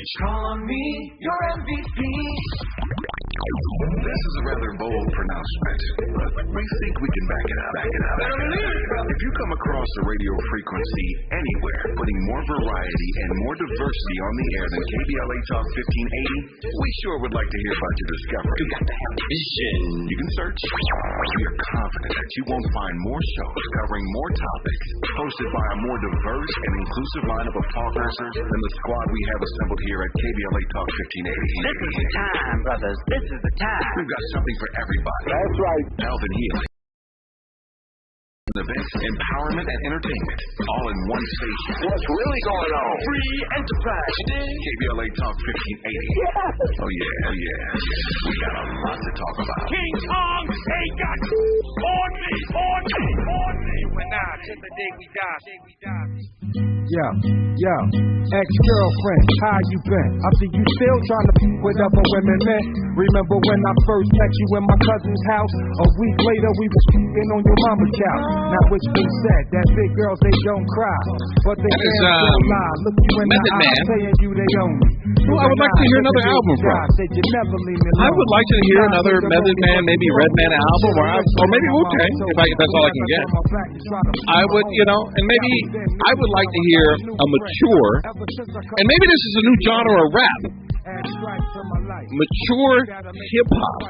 Call on me, your MVP. This is a rather bold pronouncement, but we think we can back it up. If you come across a radio frequency anywhere putting more variety and more diversity on the air than KBLA Talk 1580, we sure would like to hear about your discovery. You got to have vision. You can search. We are confident that you won't find more shows covering more topics, hosted by a more diverse and inclusive lineup of talkers than the squad we have assembled here at KBLA Talk 1580. This is the time, brothers. This is the time. We've got something for everybody. That's right. Health and healing, events, empowerment, and entertainment, all in one station. What's really going on? Free enterprise, you dig? KBLA Talk 1580. Yeah. Oh, yeah. We got a lot to talk about. King Kong, they got on me. When I till the day we die. Yo, ex-girlfriend, how you been? I see you still trying to be with other women, man. Remember when I first met you in my cousin's house? A week later, we was sleeping on your mama's couch. Now it's been said that big girls, they don't cry, but they can't still lie. Look you in the eye, saying you they own me. Well, I would like to hear another album from. I would like to hear another Method Man, maybe Redman album, or maybe Wu-Tang, if that's all I can get. I would, and maybe I would like to hear a mature, and maybe this is a new genre of rap, mature hip-hop.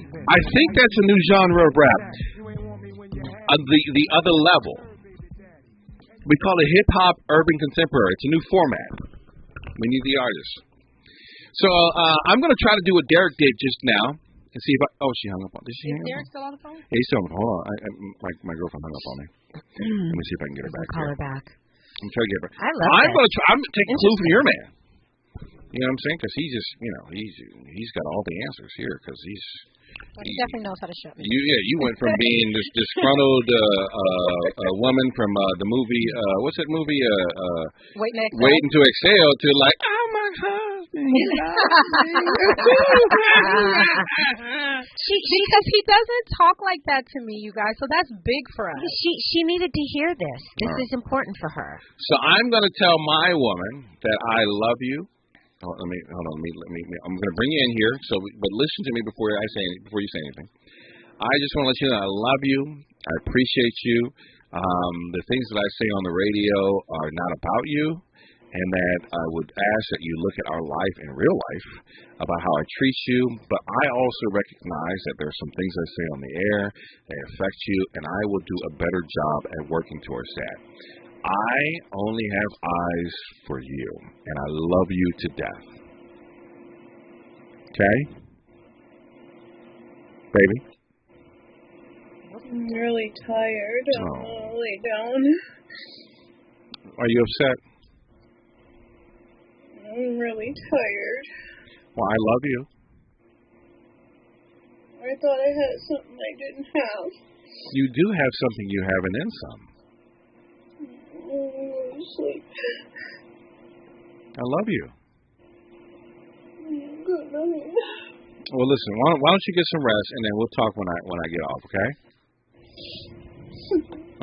I think that's a new genre of rap. The other level. We call it hip-hop urban contemporary. It's a new format. We need the artist. So I'm going to try to do what Derek did just now and see if she hung up on. Did she hang up? Is Derek still on the phone? Yeah, he's still on the phone. Hold on. My girlfriend hung up on me. Let me see if I can get her back. Call her back. I'm trying to get her. I'm going to try. I'm taking a clue from your man. You know what I'm saying? Because he just, he's got all the answers here because he definitely knows how to shut me. You went from being this disgruntled woman from the movie, what's that movie? Waiting to Exhale to like, oh my husband, he loves me. Because he doesn't talk like that to me, you guys. So that's big for us. She needed to hear this. This is important for her. So I'm going to tell my woman that I love you. Hold on. I'm going to bring you in here. But listen to me before you say anything. I just want to let you know I love you. I appreciate you. The things that I say on the radio are not about you, and that I would ask that you look at our life in real life about how I treat you. But I also recognize that there are some things I say on the air that affect you, and I will do a better job at working towards that. I only have eyes for you, and I love you to death. Okay? Baby? I'm really tired. I'm gonna lay down. Are you upset? I'm really tired. Well, I love you. I thought I had something I didn't have. You do have something you have, and then some. Sleep. I love you. Good night. Well, listen. Why don't you get some rest, and then we'll talk when I get off. Okay?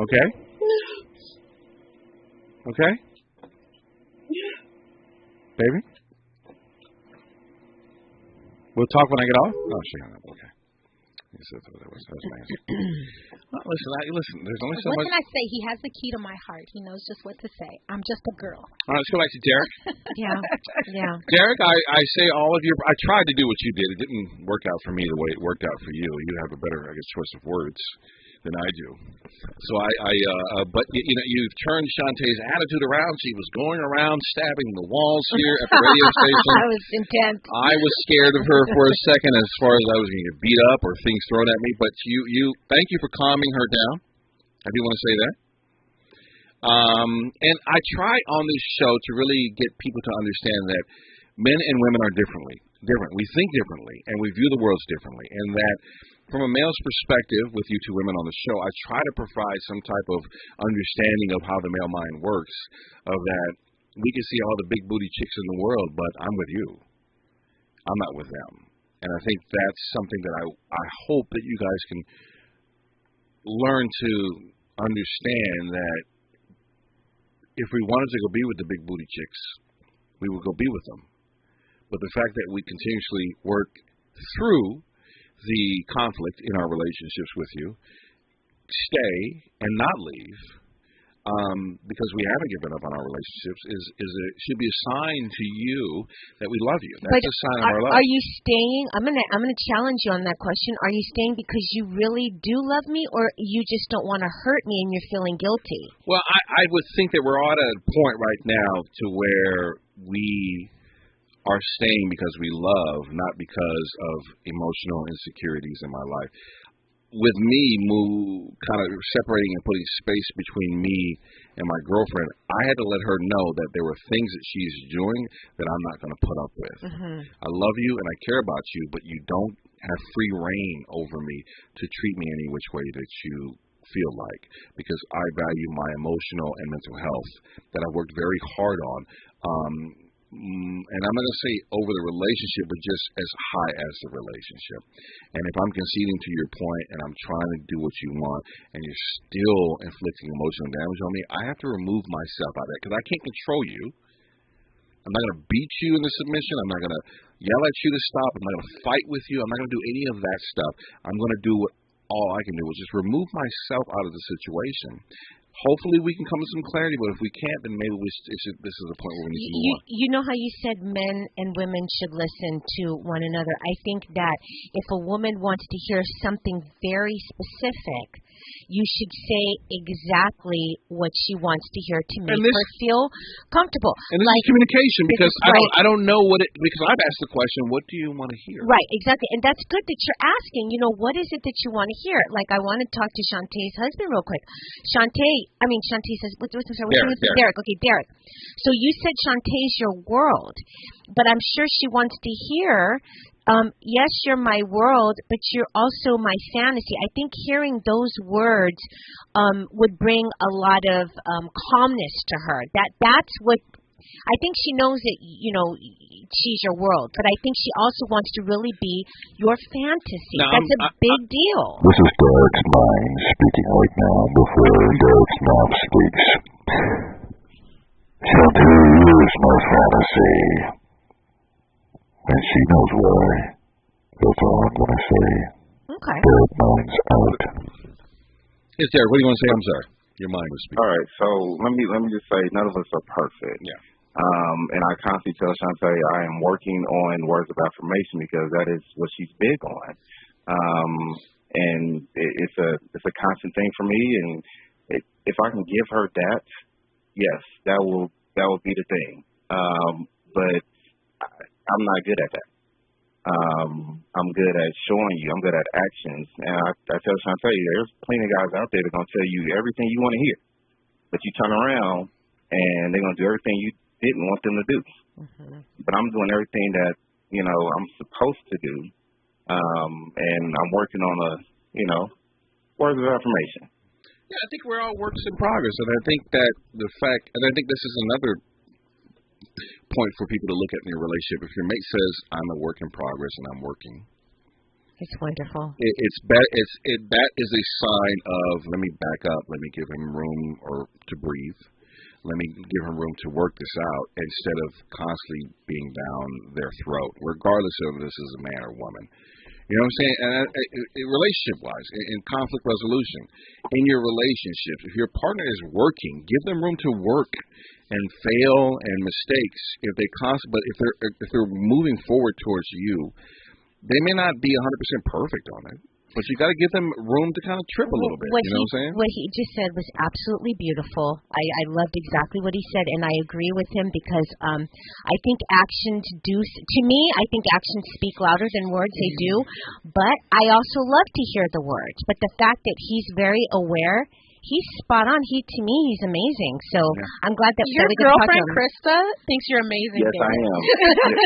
Okay? Okay? Baby? We'll talk when I get off? Oh, she hung up. Okay. That's my answer. Listen, there's only so much. What can I say? He has the key to my heart. He knows just what to say. I'm just a girl. All right, let's go back to Derek. Yeah. Derek, I say all of your. I tried to do what you did. It didn't work out for me the way it worked out for you. You have a better, choice of words than I do. So but you've turned Shantae's attitude around. She was going around stabbing the walls here at the radio station. I was intent. I was scared of her for a second as far as I was going to get beat up or things thrown at me. But you thank you for calming her down. I do want to say that. And I try on this show to really get people to understand that men and women are different. We think differently, and we view the world differently, and that from a male's perspective, with you two women on the show, I try to provide some type of understanding of how the male mind works, of that we can see all the big booty chicks in the world, but I'm with you. I'm not with them. And I think that's something that I hope that you guys can learn to understand, that if we wanted to go be with the big booty chicks, we would go be with them. But the fact that we continuously work through the conflict in our relationships with you, stay and not leave, because we haven't given up on our relationships, should be a sign to you that we love you. That's a sign of our love. Are you staying? I'm gonna challenge you on that question. Are you staying because you really do love me, or you just don't want to hurt me and you're feeling guilty? Well, I would think that we're at a point right now to where we are staying because we love, not because of emotional insecurities in my life. With me kind of separating and putting space between me and my girlfriend, I had to let her know that there were things that she's doing that I'm not going to put up with. Mm-hmm. I love you and I care about you, but you don't have free reign over me to treat me any which way that you feel like, because I value my emotional and mental health that I worked very hard on. And I'm not going to say over the relationship, but just as high as the relationship. And if I'm conceding to your point and I'm trying to do what you want and you're still inflicting emotional damage on me, I have to remove myself out of that because I can't control you. I'm not going to beat you into submission. I'm not going to yell at you to stop. I'm not going to fight with you. I'm not going to do any of that stuff. I'm going to do what all I can do is just remove myself out of the situation. Hopefully we can come to some clarity, but if we can't, then maybe this is the point where we need to move on. You know how you said men and women should listen to one another. I think that if a woman wants to hear something very specific, you should say exactly what she wants to hear to make her feel comfortable. And this is communication, because I don't know because I've asked the question, what do you want to hear? Right, exactly. And that's good that you're asking, what is it that you want to hear? Like, I want to talk to Shantae's husband real quick. Shantae says, what's Derek. Okay, Derek. So you said Shantae's your world, but I'm sure she wants to hear, yes, you're my world, but you're also my fantasy. I think hearing those words would bring a lot of calmness to her. That's what I think she knows that, she's your world, but I think she also wants to really be your fantasy. Now, that's a big deal. This is Derek's mind speaking right now before Derek's mouth speaks. Shantae is my fantasy. And she knows why. That's all I'm going to say. Okay. Derek mind's out. Yes, Derek, what do you want to say? I'm sorry. Your mind was speaking. All right, so let me just say none of us are perfect. Yeah. And I constantly tell Shantae I am working on words of affirmation because that is what she's big on. And it's a constant thing for me. And if I can give her that, yes, that will be the thing. But I'm not good at that. I'm good at showing you. I'm good at actions. And I tell Shantae, there's plenty of guys out there that are going to tell you everything you want to hear. But you turn around and they're going to do everything you didn't want them to do. Mm-hmm. But I'm doing everything that, I'm supposed to do. And I'm working on words of affirmation. Yeah, I think we're all works in progress. And I think that I think this is another point for people to look at in your relationship. If your mate says, I'm a work in progress and I'm working, it's wonderful. That is a sign of, let me back up, let me give him room to breathe, let me give him room to work this out instead of constantly being down their throat, regardless of if this is a man or woman. You know what I'm saying? And relationship-wise, in conflict resolution, in your relationships, if your partner is working, give them room to work and fail and mistakes. But if they're moving forward towards you, they may not be 100% perfect on it, but you got to give them room to kind of trip a little bit. You know what I'm saying? What he just said was absolutely beautiful. I loved exactly what he said, and I agree with him because I think actions I think actions speak louder than words. They do, but I also love to hear the words. But the fact that he's very aware, he's spot on. To me, he's amazing. So I'm glad that your girlfriend Krista thinks you're amazing. Yes, I am.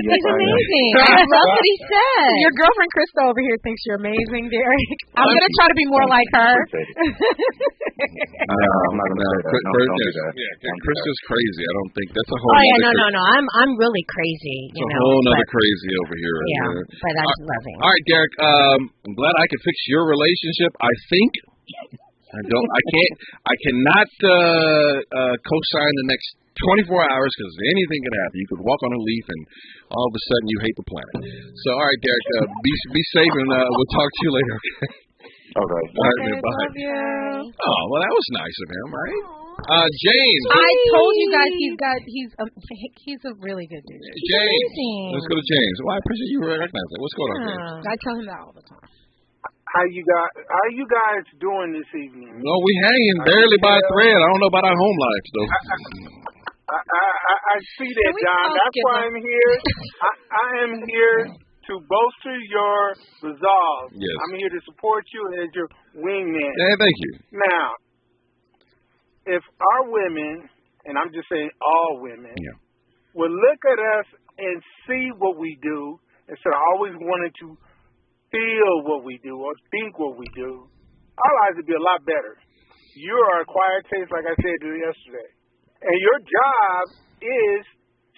He's amazing. I love what he said. Your girlfriend Krista over here thinks you're amazing, Derek. I'm gonna try to be more like her. I'm not gonna say that. Don't do that. Yeah, Krista's crazy. I don't think that's a whole. Oh yeah, no. I'm really crazy. It's a whole other crazy over here. Yeah, but I'm loving. All right, Derek. I'm glad I could fix your relationship. I think. I cannot co-sign the next 24 hours because anything can happen. You could walk on a leaf and all of a sudden you hate the planet. So, all right, Derek, be safe and we'll talk to you later, okay? Okay. All right, man, bye. Love you. Oh, well, that was nice of him, right? James. I told you guys he's a really good dude. James. Let's go to James. Well, I appreciate you recognizing it. What's going on, James? I tell him that all the time. How you guys doing this evening? Well, we hanging barely by a thread. I don't know about our home life, though. I see that, John. That's why I'm here. I am here to bolster your resolve. Yes. I'm here to support you as your wingman. Yeah, thank you. Now, if our women, and I'm just saying all women, will look at us and see what we do instead of always wanting to feel what we do or think what we do, our lives would be a lot better. You are a quiet taste, like I said to you yesterday. And your job is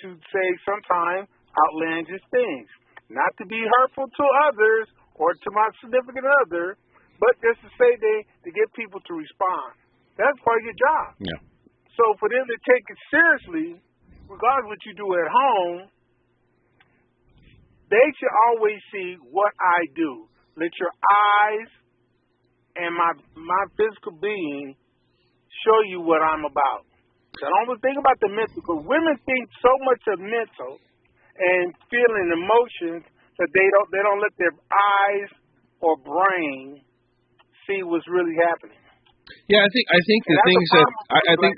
to say sometimes outlandish things. Not to be hurtful to others or to my significant other, but just to say to get people to respond. That's part of your job. Yeah. So for them to take it seriously, regardless of what you do at home, they should always see what I do. Let your eyes and my physical being show you what I'm about. So don't always think about the mental, because women think so much of mental and feeling emotions that they don't let their eyes or brain see what's really happening. Yeah, I think the things that I think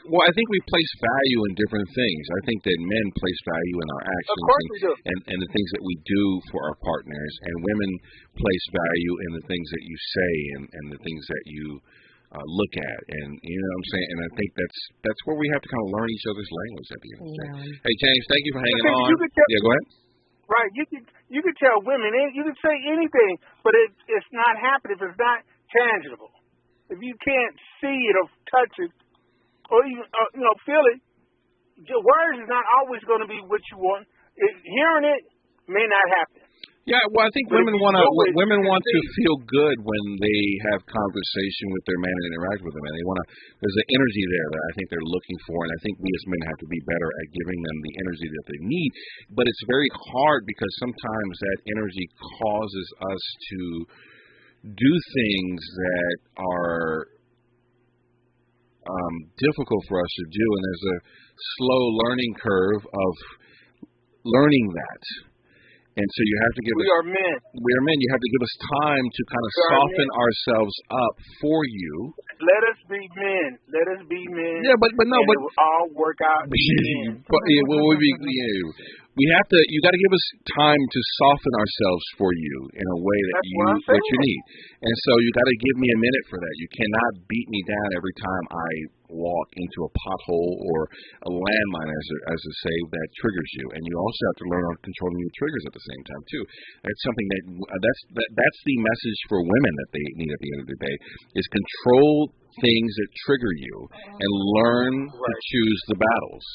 we place value in different things. I think that men place value in our actions and the things that we do for our partners, and women place value in the things that you say and the things that you look at, and you know what I'm saying. And I think that's where we have to kind of learn each other's language at the end of the day. Hey, James, thank you for hanging on. Go ahead. Right, you can tell women, you can say anything, but it's not happening if it's not tangible. If you can't see it or touch it or even feel it, your words is not always going to be what you want. Hearing it may not happen. Yeah, well, I think women want to feel good when they have conversation with their man and interact with them, and there's an energy there that I think they're looking for, and I think we as men have to be better at giving them the energy that they need. But it's very hard because sometimes that energy causes us to do things that are difficult for us to do, and there's a slow learning curve of learning that. And so you have to give We are men. You have to give us time to kind of soften ourselves up for you. Let us be men. Let us be men. Yeah, but no, but it will all work out. We have to. You got to give us time to soften ourselves for you in a way that you need. And so you got to give me a minute for that. You cannot beat me down every time I walk into a pothole or a landmine, as to say, that triggers you. And you also have to learn on controlling your triggers at the same time too. That's something that's the message for women that they need at the end of the day is control things that trigger you and learn to choose the battles.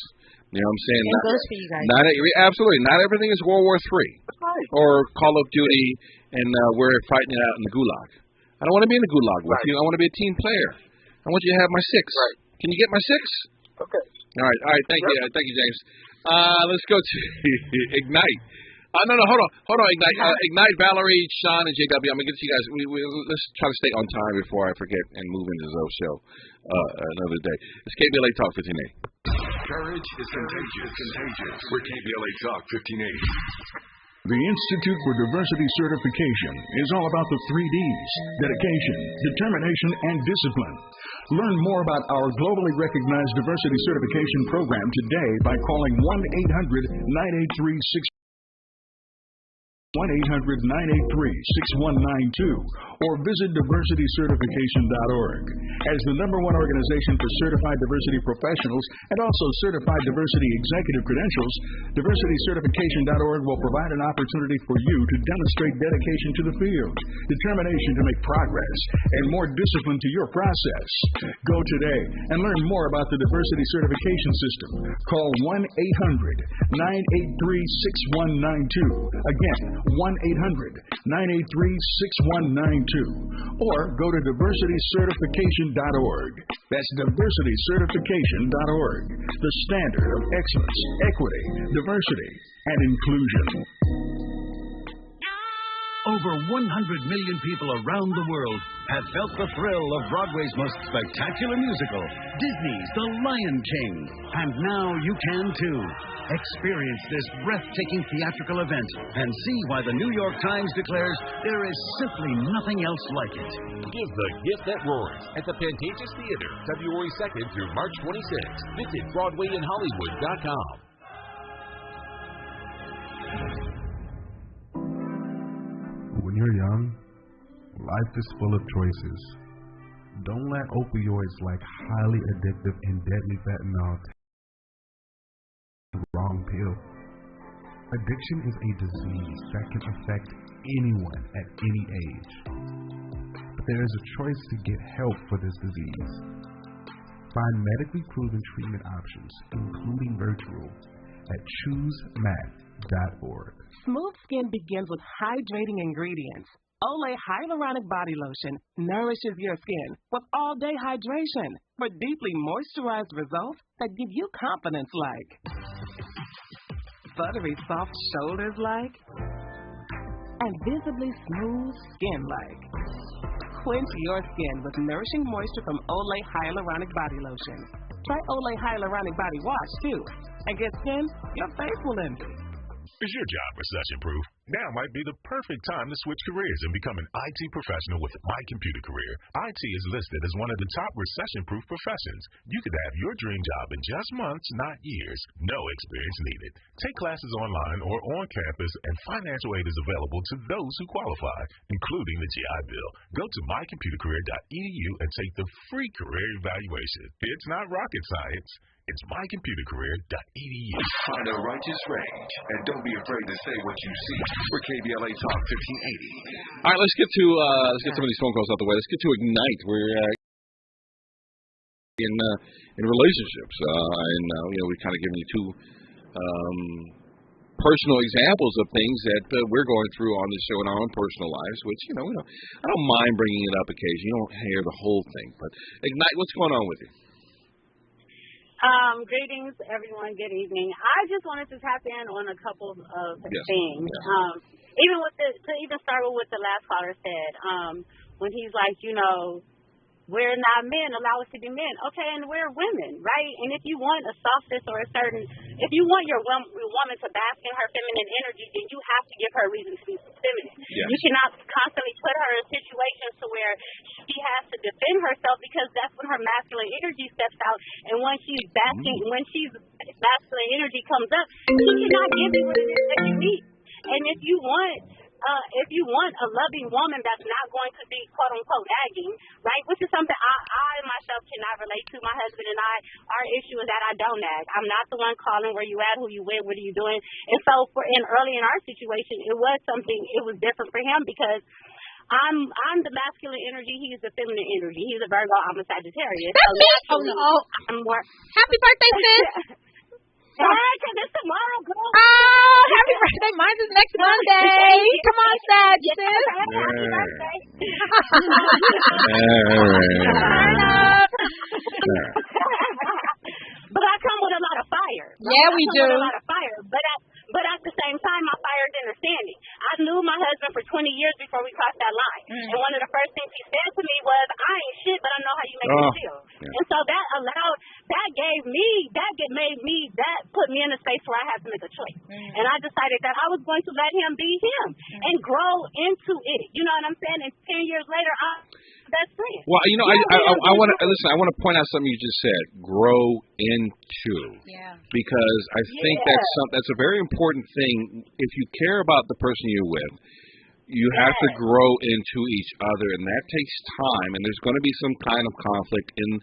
You know what I'm saying? It goes for you guys. Absolutely. Not everything is World War III or Call of Duty and we're fighting it out in the gulag. I don't want to be in the gulag with you. I want to be a team player. I want you to have my 6. Can you get my 6? Okay. All right. Thank you. Thank you, James. Let's go to Ignite. No, hold on, Ignite. Ignite, Valerie, Sean, and JW. I'm gonna get to you guys. Let's try to stay on time before I forget and move into Zoe's show another day. It's KBLA Talk 1580. Courage is contagious. We're KBLA Talk 1580. The Institute for Diversity Certification is all about the 3 Ds: dedication, determination, and discipline. Learn more about our globally recognized diversity certification program today by calling 1-800-983-6192 or visit diversitycertification.org. As the #1 organization for certified diversity professionals and also certified diversity executive credentials, diversitycertification.org will provide an opportunity for you to demonstrate dedication to the field, determination to make progress, and more discipline to your process. Go today and learn more about the diversity certification system. Call 1-800-983-6192. Again, 1-800-983-6192 or go to diversitycertification.org. That's diversitycertification.org, the standard of excellence, equity, diversity, and inclusion. Over 100 million people around the world have felt the thrill of Broadway's most spectacular musical, Disney's The Lion King. And now you can too. Experience this breathtaking theatrical event and see why the New York Times declares there is simply nothing else like it. Give the gift that roars at the Pantages Theater, February 2nd through March 26th. Visit BroadwayInHollywood.com. When you're young, life is full of choices. Don't let opioids like highly addictive and deadly fentanyl take the wrong pill. Addiction is a disease that can affect anyone at any age. But there is a choice to get help for this disease. Find medically proven treatment options, including virtual, at choosemat.org. Smooth skin begins with hydrating ingredients. Olay Hyaluronic Body Lotion nourishes your skin with all-day hydration for deeply moisturized results that give you confidence like buttery soft shoulders like and visibly smooth skin like. Quench your skin with nourishing moisture from Olay Hyaluronic Body Lotion. Try Olay Hyaluronic Body Wash too and get skin your face will envy. Is your job recession-proof? Now might be the perfect time to switch careers and become an IT professional with My Computer Career. IT is listed as one of the top recession-proof professions. You could have your dream job in just months, not years. No experience needed. Take classes online or on campus, and financial aid is available to those who qualify, including the GI Bill. Go to mycomputercareer.edu and take the free career evaluation. It's not rocket science. It's mycomputercareer.edu. Find a righteous range, and don't be afraid to say what you see. For KBLA Talk 1580. All right, let's get some of these phone calls out the way. Let's get to Ignite. We're in relationships, and we kind of given you two personal examples of things that we're going through on the show in our own personal lives. Which I don't mind bringing it up occasionally. You don't hear the whole thing, but Ignite. What's going on with you? Greetings, everyone. Good evening. I just wanted to tap in on a couple of things. Even to even start with what the last caller said, when he's like, we're not men, allow us to be men. Okay, and we're women, right? And if you want a softness or if you want your woman to bask in her feminine energy, then you have to give her a reason to be feminine. Yes. You cannot constantly put her in situations to where she has to defend herself, because that's when her masculine energy steps out. And when she's masculine energy comes up, she cannot give you what it is that you need. And if you want a loving woman that's not going to be quote unquote nagging, right? Which is something I myself cannot relate to. My husband and our issue is that I don't nag. I'm not the one calling where you at, who you with, what are you doing. And so early in our situation, it was different for him, because I'm the masculine energy, he's the feminine energy. He's a Virgo, I'm a Sagittarius. That's me. I'm more. Happy birthday, sis. Because it's tomorrow, girl. Oh, happy birthday. Mine is next Monday. Come on, Sag, sis. Happy birthday. But I come with a lot of fire. Yeah, we do. With a lot of fire. But at the same time, my fire is understanding. I knew my husband for 20 years before we crossed that line. And one of the first things he said to me was, I ain't shit, but I know how you make me feel. Yeah. And so that put me in a space where I had to make a choice. And I decided that I was going to let him be him and grow into it. You know what I'm saying? And 10 years later, I'm best friend. Well, I want to listen. I want to point out something you just said. Grow into. Yeah. Because I think that's a very important thing. If you care about the person you're with, you have to grow into each other, and that takes time. And there's going to be some kind of conflict in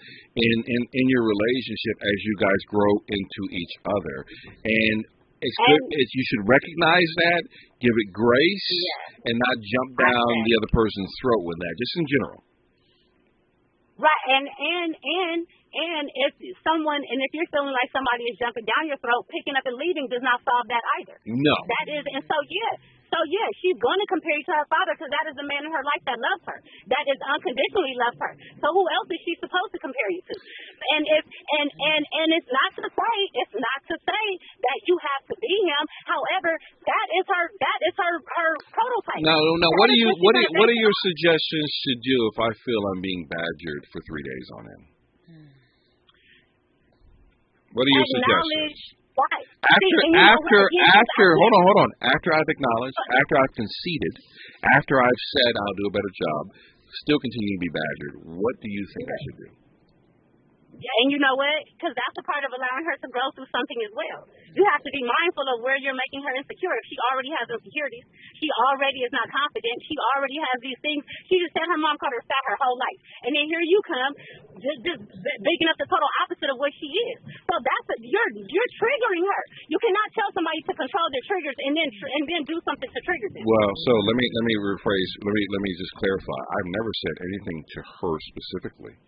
your relationship as you guys grow into each other. And it's good. You should recognize that, give it grace, and not jump down the other person's throat with that. Just in general. Right, and if you're feeling like somebody is jumping down your throat, picking up and leaving does not solve that either. No. That is, and so so, yeah, she's going to compare you to her father because that is the man in her life that loves her, that is unconditionally loves her. So who else is she supposed to compare you to? And it's not to say that you have to be him. However, that is her prototype. No. What are your suggestions to do if I feel I'm being badgered for 3 days on end? What are your suggestions? Hold on. After I've acknowledged, after I've conceded, after I've said I'll do a better job, still continue to be badgered, what do you think I should do? And you know what? Because that's a part of allowing her to grow through something as well. You have to be mindful of where you're making her insecure. If she already has insecurities, she already is not confident, she already has these things. She just said her mom called her fat her whole life. And then here you come, just bigging up the total opposite of what she is. So you're triggering her. You cannot tell somebody to control their triggers and then do something to trigger them. Well, so let me rephrase. Let me just clarify. I've never said anything to her specifically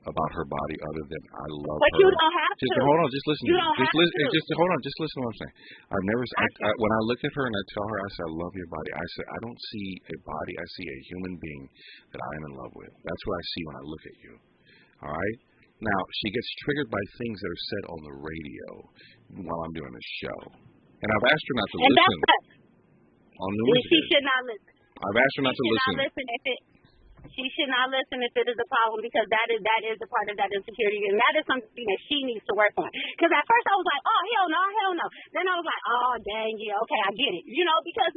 about her body other than I love her. But you don't have to. Hold on, just listen. You don't have to. Hold on, just listen to what I'm saying. I've never. When I look at her and I tell her, I say I love your body. I say I don't see a body. I see a human being that I am in love with. That's what I see when I look at you. All right. Now she gets triggered by things that are said on the radio while I'm doing the show, and I've asked her not to listen. On the radio. She should not listen. I've asked her not to listen. She should not listen if it is a problem because that is a part of that insecurity, and that is something that she needs to work on. Because at first I was like, oh, hell no. Then I was like, oh, dang, yeah, okay, I get it. Because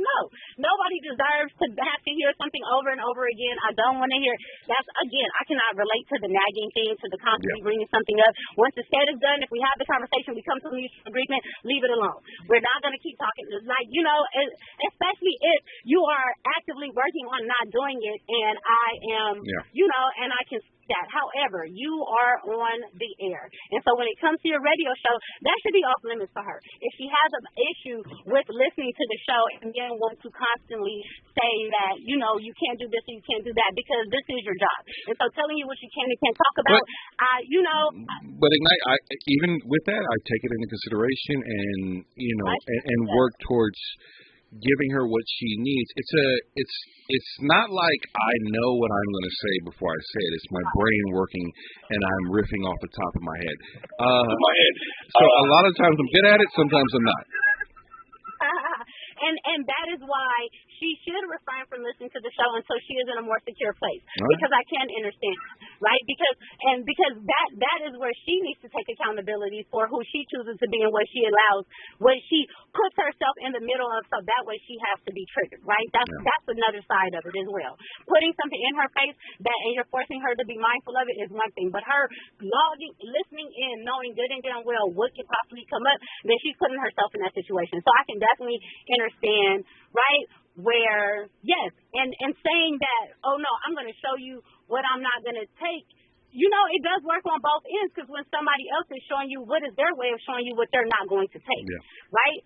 nobody deserves to have to hear something over and over again. I don't want to hear. That's, again, I cannot relate to the nagging thing, to the constantly bringing something up. Once the said is done, if we have the conversation, we come to a mutual agreement, leave it alone. We're not going to keep talking. It's like, especially if you are actively working on not doing it, and I am, and I can see that. However, you are on the air. And so when it comes to your radio show, that should be off limits for her. If she has an issue with listening to the show and then want to constantly say that, you can't do this and you can't do that because this is your job. And so telling you what you can and can't talk about, But Ignite, even with that, I take it into consideration and, and work towards giving her what she needs. It's not like I know what I'm going to say before I say it. It's my brain working, and I'm riffing off the top of my head. So a lot of times I'm good at it, sometimes I'm not. And that is why she should refrain from listening to the show until she is in a more secure place. Right. Because I can understand, right? Because that is where she needs to take accountability for who she chooses to be and what she allows, what she puts herself in the middle of, so that way she has to be triggered, right? That's another side of it as well. Putting something in her face and you're forcing her to be mindful of it is one thing, but her listening in, knowing good and damn well what could possibly come up, then she's putting herself in that situation. So I can definitely understand, right, where, yes, and saying that, oh, no, I'm going to show you what I'm not going to take. It does work on both ends, because when somebody else is showing you what is their way of showing you what they're not going to take, right?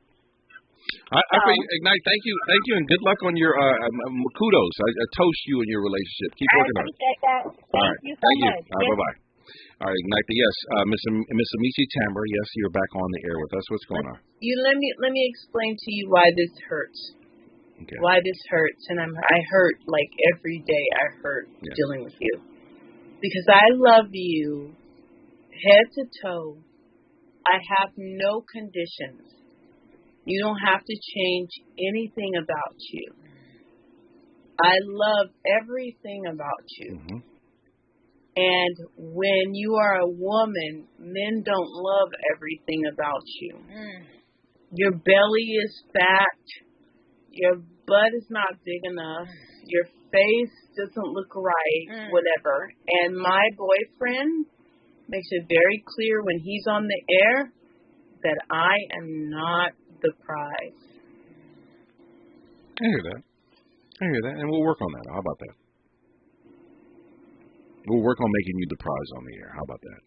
I think, Ignite, thank you, and good luck on your kudos. I toast you in your relationship. Keep working on it. Thank you so much. All right, bye-bye. All right, Ignite, yes, Miss Amiche Tamber, yes, you're back on the air with us. What's going on? Let me explain to you why this hurts. Okay. Why this hurts, and I hurt like every day. I hurt dealing with you because I love you head to toe. I have no conditions. You don't have to change anything about you. I love everything about you. Mm-hmm. And when you are a woman, men don't love everything about you. Your belly is fat. Your butt is not big enough. Your face doesn't look right, whatever. And my boyfriend makes it very clear when he's on the air that I am not the prize. I hear that. And we'll work on that. How about that? We'll work on making you the prize on the air. How about that?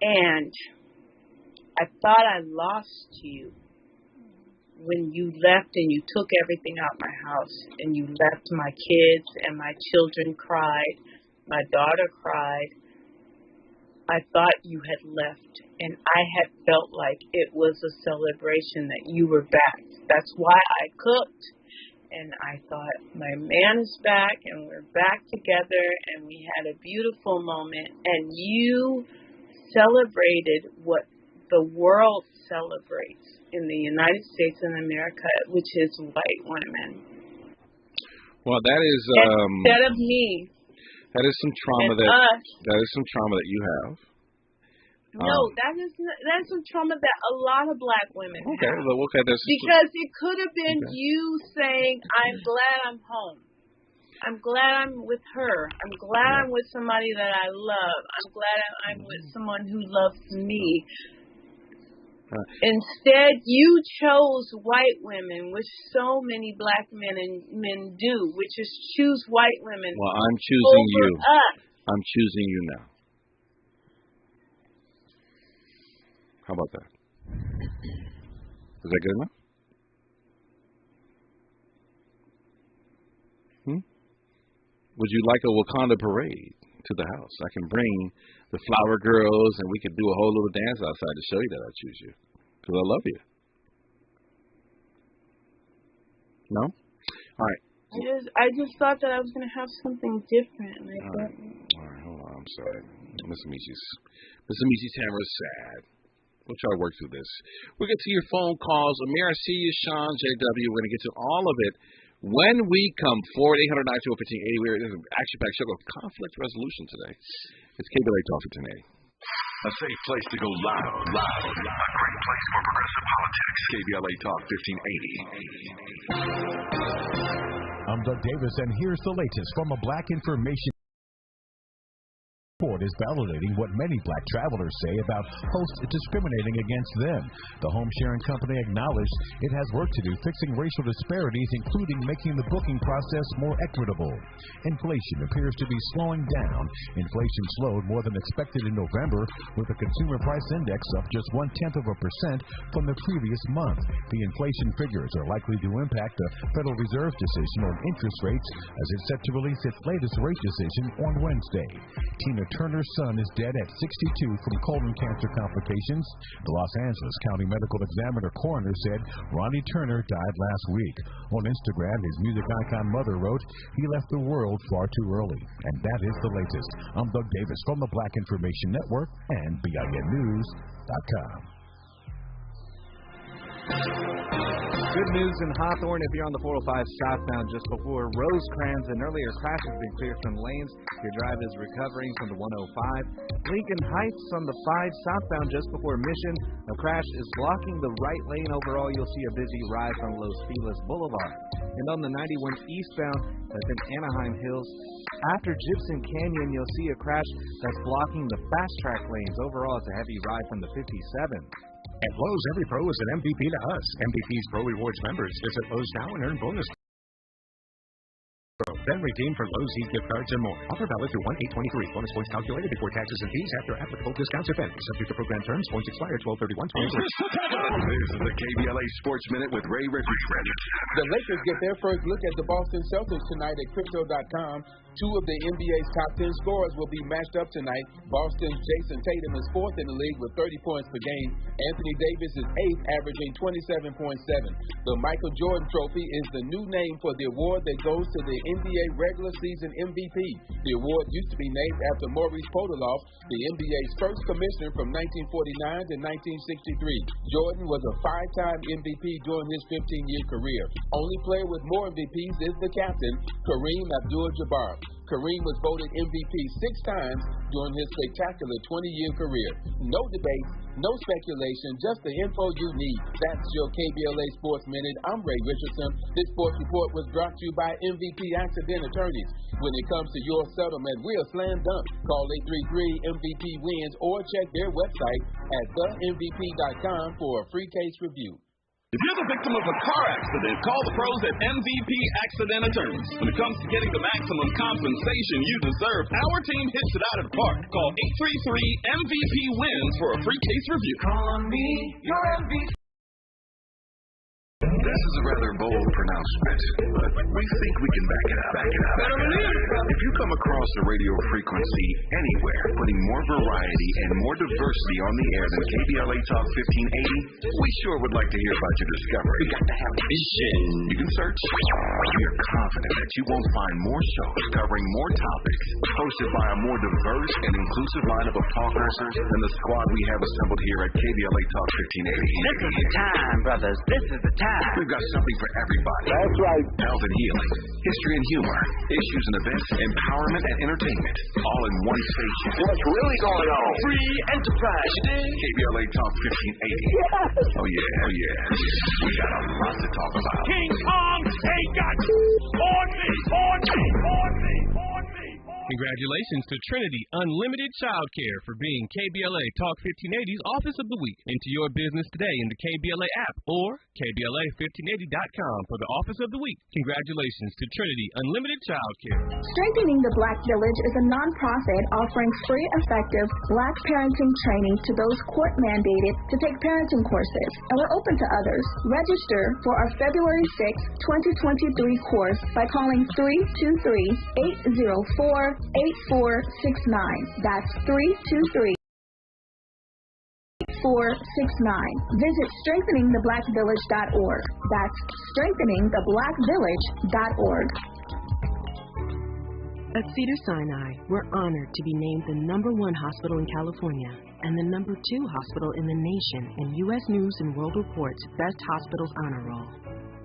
And I thought I lost you when you left and you took everything out of my house and you left my kids and my children cried. My daughter cried. I thought you had left and I had felt like it was a celebration that you were back. That's why I cooked, and I thought, my man is back, and we're back together, and we had a beautiful moment, and you celebrated what the world celebrates in the United States of America, which is white women. Well, that is instead of me. That is some trauma that is some trauma that you have. No, that's some trauma that a lot of black women have. Because it could have been you saying, I'm glad I'm home. I'm glad I'm with her. I'm glad I'm with somebody that I love. I'm glad I'm with someone who loves me. Instead, you chose white women, which so many black men do, which is choose white women. Well, I'm choosing over you. Us. I'm choosing you now. How about that? Is that good enough? Would you like a Wakanda parade to the house? I can bring the flower girls, and we could do a whole little dance outside to show you that I choose you, because I love you. No? All right. I just thought that I was going to have something different. And All right, hold on. I'm sorry. Miss Amiche's hammer is sad. We'll try to work through this. We'll get to your phone calls. Amir, I see you. Sean, JW. We're going to get to all of it when we come forward. 800-920-1580. We're in an action-packed show of conflict resolution today. It's KBLA Talking today. A safe place to go loud. A great place for progressive politics. KBLA Talk 1580. I'm Doug Davis, and here's the latest from a Black Information report is validating what many black travelers say about hosts discriminating against them. The home sharing company acknowledged it has work to do fixing racial disparities, including making the booking process more equitable. Inflation appears to be slowing down. Inflation slowed more than expected in November, with the consumer price index up just 0.1% from the previous month. The inflation figures are likely to impact the Federal Reserve's decision on interest rates as it's set to release its latest rate decision on Wednesday. Tina Turner's son is dead at 62 from colon cancer complications. The Los Angeles County Medical Examiner coroner said Ronnie Turner died last week. On Instagram, his music icon mother wrote, "He left the world far too early." And that is the latest. I'm Doug Davis from the Black Information Network and BINnews.com. Good news in Hawthorne if you're on the 405 southbound just before Rosecrans. An earlier crash has been cleared from lanes. Your drive is recovering from the 105. Lincoln Heights on the 5 southbound just before Mission. A crash is blocking the right lane. Overall, you'll see a busy ride from Los Feliz Boulevard. And on the 91 eastbound, that's in Anaheim Hills. After Gibson Canyon, you'll see a crash that's blocking the fast track lanes. Overall, it's a heavy ride from the 57. At Lowe's, every pro is an MVP to us. MVP's Pro Rewards members. Visit Lowe's now and earn bonus. Then redeem for Lowe's gift cards and more. Offer valid through 1/8/23. Bonus points calculated before taxes and fees after applicable discounts or fees. Subject to program terms. Points expire 12/31/23. This is the KBLA Sports Minute with Ray Richardson. The Lakers get their first look at the Boston Celtics tonight at Crypto.com. 2 of the NBA's top 10 scorers will be matched up tonight. Boston's Jason Tatum is 4th in the league with 30 points per game. Anthony Davis is 8th, averaging 27.7. The Michael Jordan Trophy is the new name for the award that goes to the NBA regular season MVP. The award used to be named after Maurice Podoloff, the NBA's first commissioner from 1949 to 1963. Jordan was a 5-time MVP during his 15-year career. Only player with more MVPs is the captain, Kareem Abdul-Jabbar. Kareem was voted MVP 6 times during his spectacular 20-year career. No debate, no speculation, just the info you need. That's your KBLA Sports Minute. I'm Ray Richardson. This sports report was brought to you by MVP Accident Attorneys. When it comes to your settlement, we're slam dunk. Call 833-MVP-WINS or check their website at themvp.com for a free case review. If you're the victim of a car accident, call the pros at MVP Accident Attorneys. When it comes to getting the maximum compensation you deserve, our team hits it out of the park. Call 833-MVP-WINS for a free case review. Call on me, your MVP. This is a rather bold pronouncement, but we think we can back it up. If you come across a radio frequency anywhere putting more variety and more diversity on the air than KBLA Talk 1580, we sure would like to hear about your discovery. We got to have vision. You can search. We are confident that you won't find more shows covering more topics, hosted by a more diverse and inclusive lineup of talkers than the squad we have assembled here at KBLA Talk 1580. This is the time, brothers. This is the time. We've got something for everybody. That's right. Health and healing, history and humor, issues and events, empowerment and entertainment, all in one station. What's really going on? Free enterprise, you dig? KBLA Talk 1580. Oh yeah. We got a lot to talk about. King Kong ain't got on me. Congratulations to Trinity Unlimited Childcare for being KBLA Talk 1580's Office of the Week. Enter your business today in the KBLA app or KBLA1580.com for the Office of the Week. Congratulations to Trinity Unlimited Childcare. Strengthening the Black Village is a nonprofit offering free, effective Black parenting training to those court-mandated to take parenting courses, and we're open to others. Register for our February 6, 2023 course by calling 323-804-8469. That's 323-8469. Visit strengtheningtheblackvillage.org. That's strengtheningtheblackvillage.org. At Cedars-Sinai, we're honored to be named the #1 hospital in California and the #2 hospital in the nation in U.S. News and World Report's Best Hospitals Honor Roll.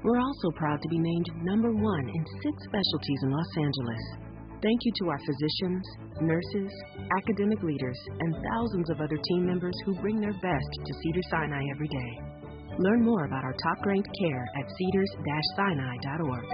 We're also proud to be named #1 in 6 specialties in Los Angeles. Thank you to our physicians, nurses, academic leaders, and thousands of other team members who bring their best to Cedars-Sinai every day. Learn more about our top-ranked care at cedars-sinai.org.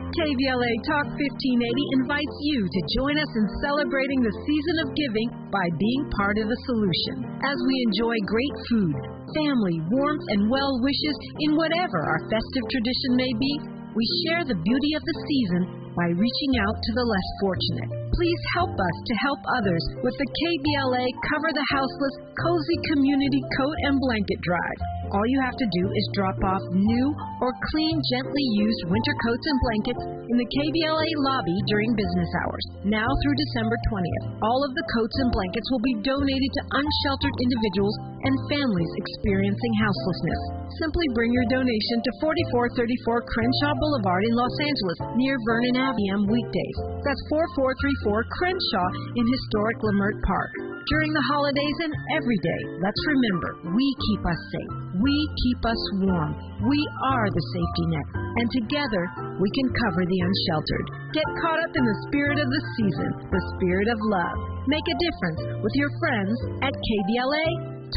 KBLA Talk 1580 invites you to join us in celebrating the season of giving by being part of the solution. As we enjoy great food, family, warmth, and well wishes in whatever our festive tradition may be, we share the beauty of the season by reaching out to the less fortunate. Please help us to help others with the KBLA Cover the Houseless Cozy Community Coat and Blanket Drive. All you have to do is drop off new or clean, gently used winter coats and blankets in the KBLA lobby during business hours, now through December 20th. All of the coats and blankets will be donated to unsheltered individuals and families experiencing houselessness. Simply bring your donation to 4434 Crenshaw Boulevard in Los Angeles, near Vernon Avenue, Weekdays. That's 4434 Crenshaw in historic Leimert Park. During the holidays and every day, let's remember, we keep us safe. We keep us warm. We are the safety net. And together, we can cover the unsheltered. Get caught up in the spirit of the season, the spirit of love. Make a difference with your friends at KBLA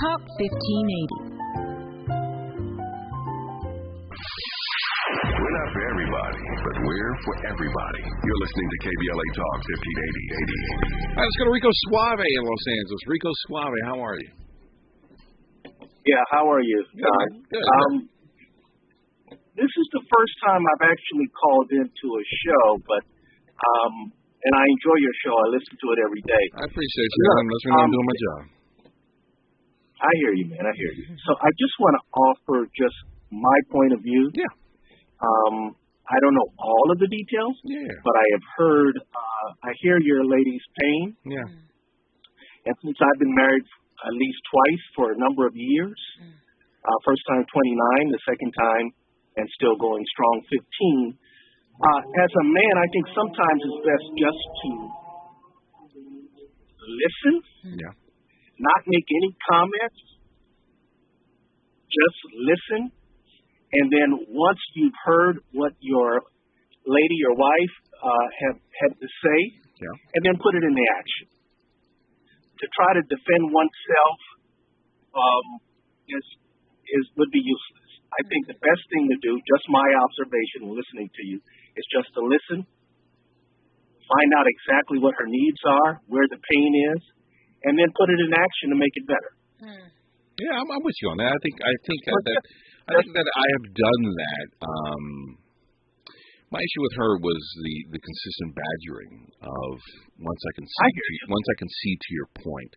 Talk 1580. We're not for everybody, but we're for everybody. You're listening to KBLA Talk 1580. All right, let's go to Rico Suave in Los Angeles. Rico Suave, how are you? Yeah, how are you? Good. This is the first time I've actually called into a show, but and I enjoy your show. I listen to it every day. I appreciate you. I'm listening. I'm doing my job. I hear you, man. I hear you. So I just want to offer just my point of view. Yeah. I don't know all of the details. Yeah. But I have heard. I hear your lady's pain. Yeah. And since I've been married at least twice for a number of years, first time 29, the second time, and still going strong 15. As a man, I think sometimes it's best just to listen, not make any comments, just listen, and then once you've heard what your lady, your wife, have had to say, and then put it into action. To try to defend oneself would be useless. I think the best thing to do, just my observation listening to you, is just to listen, find out exactly what her needs are, where the pain is, and then put it in action to make it better. Yeah, I'm with you on that. I think that I have done that. My issue with her was the consistent badgering of once I can see to your point,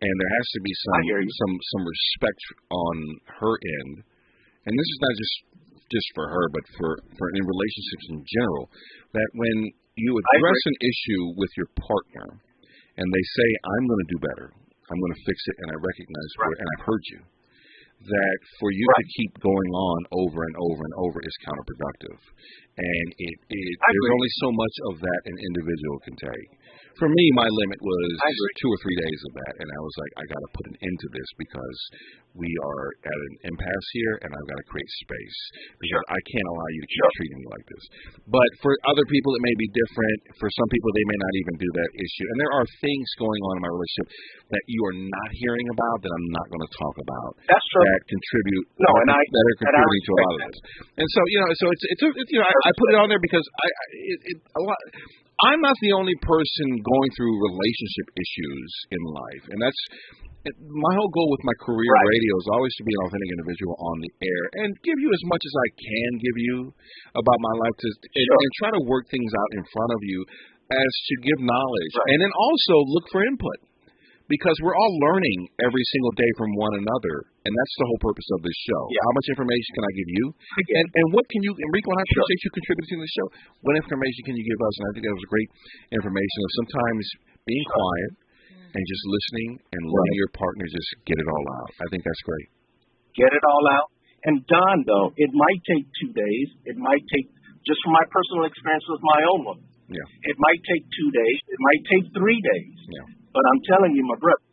and there has to be some respect on her end and this is not just for her, but for in relationships in general, that when you address an issue with your partner and they say, I'm going to do better, I'm going to fix it, and I recognize and I've heard you, that for you to keep going on over and over and over is counterproductive. And there's only so much of that an individual can take. For me, my limit was 2 or 3 days of that, and I was like, I got to put an end to this because we are at an impasse here, and I've got to create space because I can't allow you to keep treating me like this. But for other people, it may be different. For some people, they may not even do that issue. And there are things going on in my relationship that you are not hearing about that I'm not going to talk about. That's true. That contribute. that are contributing to a lot of this. And so I put it on there because I'm not the only person going through relationship issues in life, and that's my whole goal with my career in radio is always to be an authentic individual on the air and give you as much as I can give you about my life and try to work things out in front of you as to give knowledge and then also look for input. Because we're all learning every single day from one another, and that's the whole purpose of this show. Yeah. How much information can I give you? And what can you, Enrico, and I appreciate you contributing to the show. What information can you give us? And I think that was great information of sometimes being quiet and just listening and letting your partner just get it all out. I think that's great. Get it all out. And Don, though, it might take 2 days. It might take, just from my personal experience with my own woman, it might take 2 days. It might take 3 days. Yeah. But I'm telling you, my brother,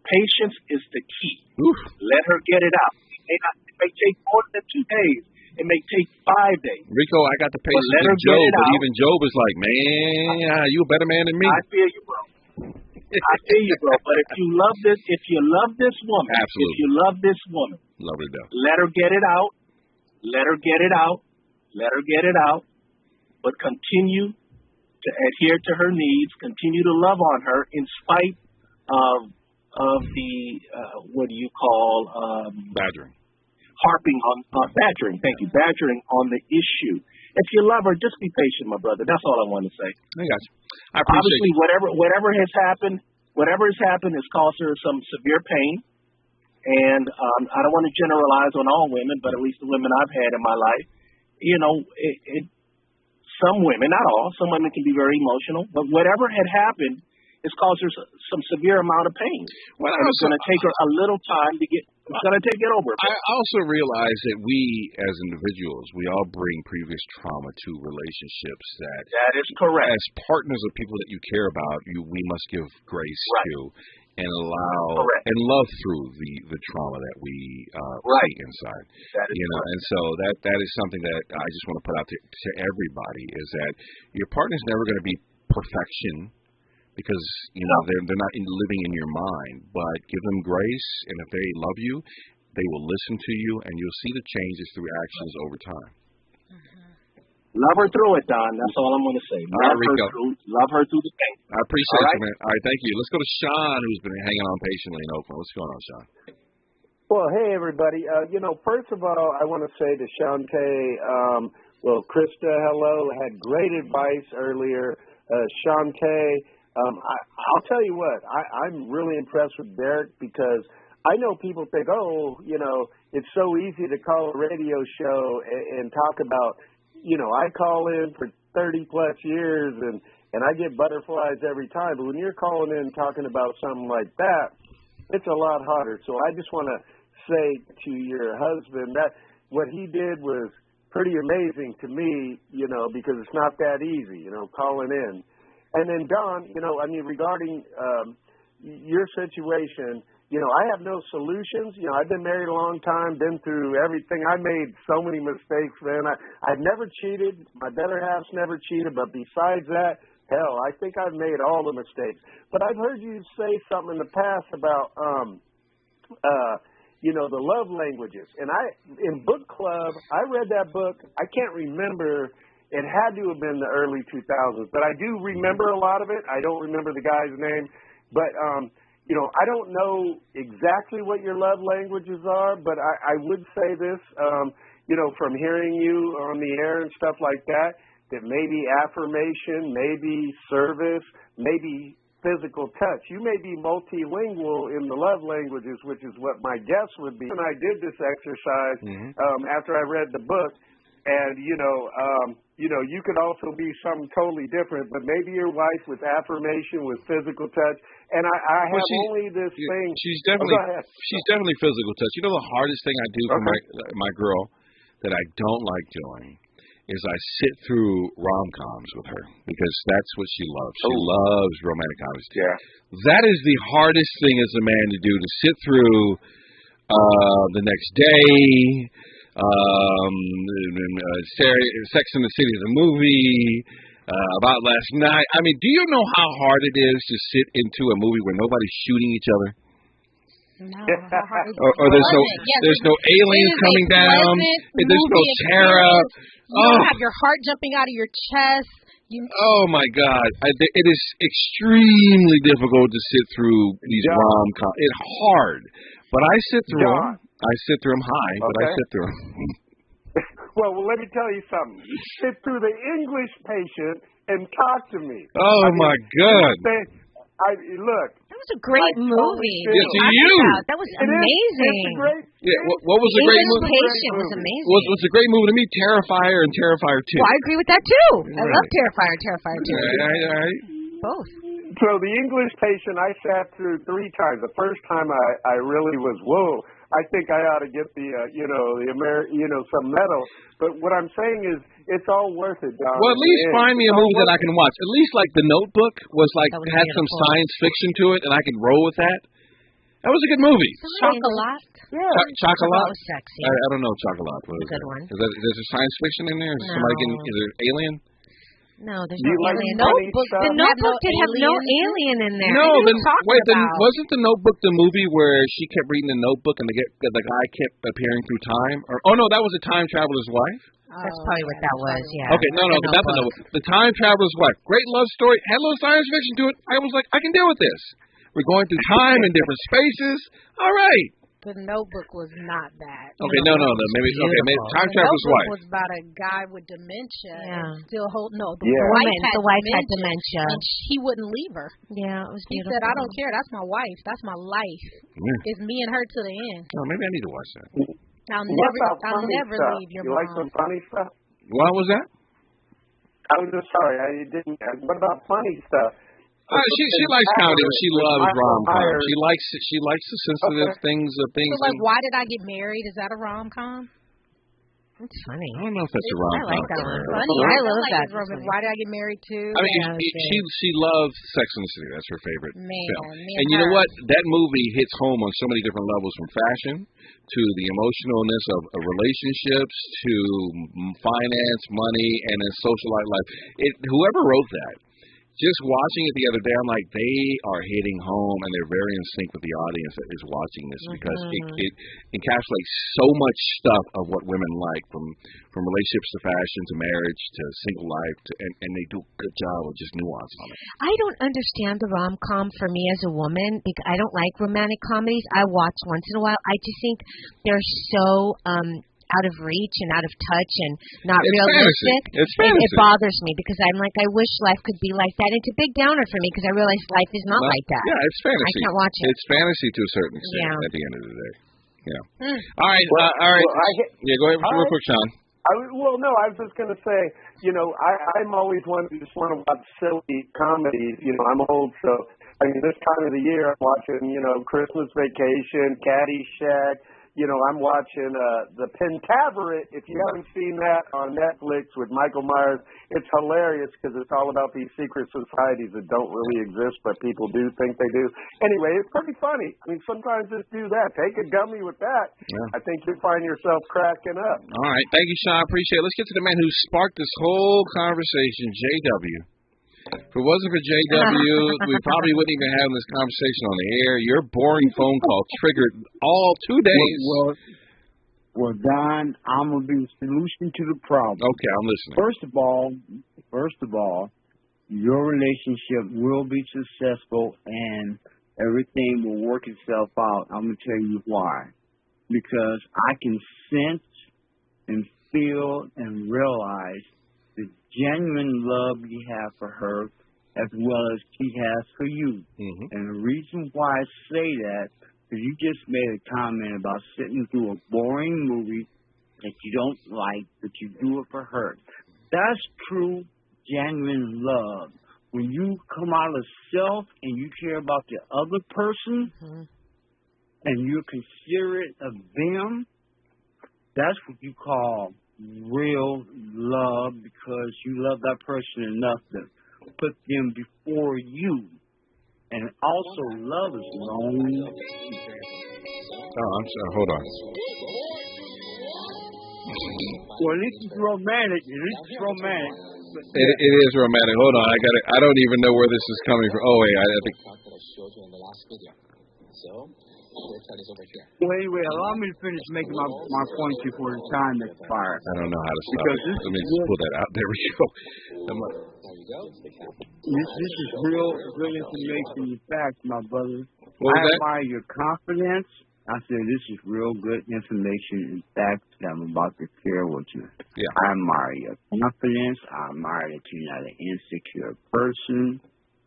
patience is the key. Let her get it out. It may take more than 2 days. It may take 5 days. Rico, I got the patience of Job, but even Job is like, man, you a better man than me. I feel you, bro. I feel you, bro. But if you love this woman, absolutely. If you love this woman, love her though. Let her get it out. Let her get it out. Let her get it out. But continue to adhere to her needs, continue to love on her in spite of the what do you call badgering, harping on badgering. Thank you, badgering on the issue. If you love her, just be patient, my brother. That's all I want to say. I got you. I appreciate Obviously, whatever has happened has caused her some severe pain, and I don't want to generalize on all women, but at least the women I've had in my life, some women, not all, some women can be very emotional, but whatever had happened has caused her some severe amount of pain. Well, and it's going to take her a little time to get, it's going to take it over. I also realize that we, as individuals, we all bring previous trauma to relationships that is correct. As partners of people that you care about, we must give grace to and allow and love through the trauma that we see inside. That is correct. And so that is something that I just want to put out to everybody is that your partner's never going to be perfection because they're not living in your mind, but give them grace, and if they love you, they will listen to you, and you'll see the changes through actions over time. Love her through it, Don. That's all I'm going to say. Love her through the pain. I appreciate you, man. All right, thank you. Let's go to Sean, who's been hanging on patiently in Oakland. What's going on, Sean? Well, hey, everybody. First of all, I want to say to Shante, Krista, hello, had great advice earlier. Shante, I'll tell you what, I'm really impressed with Derek because I know people think, it's so easy to call a radio show and talk about, I call in for 30-plus years and I get butterflies every time. But when you're calling in talking about something like that, it's a lot harder. So I just want to say to your husband that what he did was pretty amazing to me, because it's not that easy, calling in. And then, Don, regarding your situation, I have no solutions. I've been married a long time, been through everything. I made so many mistakes, man. I've never cheated. My better half's never cheated. But besides that, hell, I think I've made all the mistakes. But I've heard you say something in the past about, the love languages. And in book club, I read that book. I can't remember. It had to have been the early 2000s. But I do remember a lot of it. I don't remember the guy's name. But, I don't know exactly what your love languages are, but I would say this, from hearing you on the air and stuff like that maybe affirmation, maybe service, maybe physical touch. You may be multilingual in the love languages, which is what my guess would be. And I did this exercise after I read the book, and you could also be something totally different, but maybe your wife with affirmation, with physical touch. And I have only this thing. She's definitely physical touch. You know, the hardest thing I do for my girl that I don't like doing is I sit through rom-coms with her because that's what she loves. She loves romantic comedies. Yeah. That is the hardest thing as a man to do, to sit through The Next Day, Sex and the City, the movie, About Last Night. I mean, do you know how hard it is to sit into a movie where nobody's shooting each other? No. or there's no aliens coming down. There's no terror. You don't have your heart jumping out of your chest. Oh my God! It is extremely difficult to sit through these rom-coms. It's hard, but I sit through them. I sit through them high, but I sit through them. Well, let me tell you something. Sit through The English Patient and talk to me. Oh my God! Look. That was a great movie. Yes, to you. That was amazing. What was a great movie? Patient was amazing. What's a great movie to me? Terrifier and Terrifier 2. Well, I agree with that too. I love Terrifier and Terrifier 2. Right. Both. So The English Patient I sat through 3 times. The first time I really was, whoa. I think I ought to get some medal. But what I'm saying is, it's all worth it, Don. Well, at least find me a movie that I can watch. At least like The Notebook had some science fiction to it, and I could roll with that. That was a good movie. Chocolat. Yeah. Chocolat. That was sexy. I don't know Chocolat. What is good one. Is there science fiction in there? Is there alien? No, there's no alien. The Notebook did have no alien in there. No, wasn't The Notebook the movie where she kept reading the notebook and the guy kept appearing through time? That was a time traveler's wife? That's probably what that was, yeah. Okay, no, that's the Notebook. The time traveler's wife. Great love story. Had a little science fiction to it. I was like, I can deal with this. We're going through time and different spaces. All right. The Notebook was not that. Okay, no, maybe Time Traveler's Wife was about a guy with dementia. Yeah. And still the wife had dementia, and he wouldn't leave her. Yeah, it was beautiful. He said, "I don't care. That's my wife. That's my life. Yeah. It's me and her to the end." Oh, maybe I need to watch that. I'll never leave your mom. You like some funny stuff? What was that? I was just sorry. I didn't. What about funny stuff? She likes comedy, but she loves rom-com. She likes the sensitive things of things. So, Why Did I Get Married? Is that a rom-com? It's funny. I don't know if that's a rom-com. I like that one. Funny. I love that. Why Did I Get Married too? I mean, she loves Sex and the City. That's her favorite film. And you know what? That movie hits home on so many different levels, from fashion to the emotionalness of relationships to finance, money, and then socialite life. Whoever wrote that, just watching it the other day, I'm like, they are hitting home, and they're very in sync with the audience that is watching this, because it encapsulates so much stuff of what women like, from relationships to fashion to marriage to single life, and they do a good job of just nuance on it. I don't understand the rom-com for me as a woman, because I don't like romantic comedies. I watch once in a while. I just think they're so out of reach and out of touch and not realistic. It bothers me, because I'm like, I wish life could be like that. It's a big downer for me, because I realize life is not like that. Yeah, it's fantasy. I can't watch it. It's fantasy to a certain extent at the end of the day. Yeah. All right. Well, go ahead real quick, Sean. I was just going to say, I'm always one who just want to watch silly comedies. I'm old, so this time of the year I'm watching, Christmas Vacation, Caddyshack. I'm watching The Pentaveret. If you haven't seen that on Netflix with Michael Myers, it's hilarious, because it's all about these secret societies that don't really exist, but people do think they do. Anyway, it's pretty funny. Sometimes just do that. Take a gummy with that. Yeah. I think you'll find yourself cracking up. All right. Thank you, Sean. I appreciate it. Let's get to the man who sparked this whole conversation, JW. If it wasn't for JW, we probably wouldn't even have this conversation on the air. Your boring phone call triggered all 2 days. Well, Don, I'm going to be the solution to the problem. Okay, I'm listening. First of all, your relationship will be successful and everything will work itself out. I'm going to tell you why. Because I can sense and feel and realize the genuine love you have for her as well as he has for you. And the reason why I say that is you just made a comment about sitting through a boring movie that you don't like, but you do it for her. That's true, genuine love. When you come out of self and you care about the other person and you're considerate of them, that's what you call real love, because you love that person enough to put them before you. And also, love is lonely. Oh, I'm sorry. Hold on. Well, this is romantic. It is romantic. Hold on. I don't even know where this is coming from. Oh, wait. I think. Well, anyway, allow me to finish making my point before the time expires. I don't know how to stop it. Let me just pull that out. There we go. This is real information and facts, my brother. What was that? I admire your confidence. I said this is real good information and facts that I'm about to share with you. Yeah. I admire your confidence. I admire that you're not an insecure person,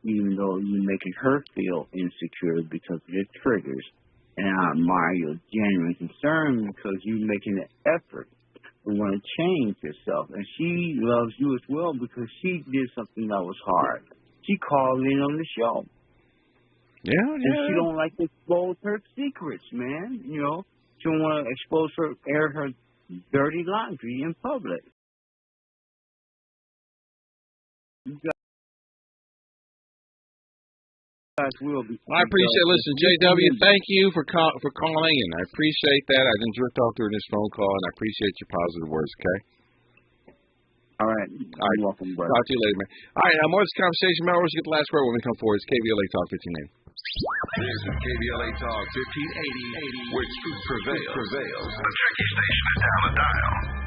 even though you're making her feel insecure because of your triggers. And I admire your genuine concern because you're making an effort to want to change yourself. And she loves you as well because she did something that was hard. She called in on the show. Yeah. And she don't like to expose her secrets, man. You know, she don't want to air her dirty laundry in public. I appreciate. Listen, JW, thank you for calling in. I appreciate that. I enjoyed talking during this phone call, and I appreciate your positive words. Okay. All right. You're welcome, brother. Talk to you later, man. All right. More of this conversation. We'll get the last word when we come forward. It's KBLA Talk 1580. This is KBLA Talk 1580, where truth prevails. The tricky station is down the dial.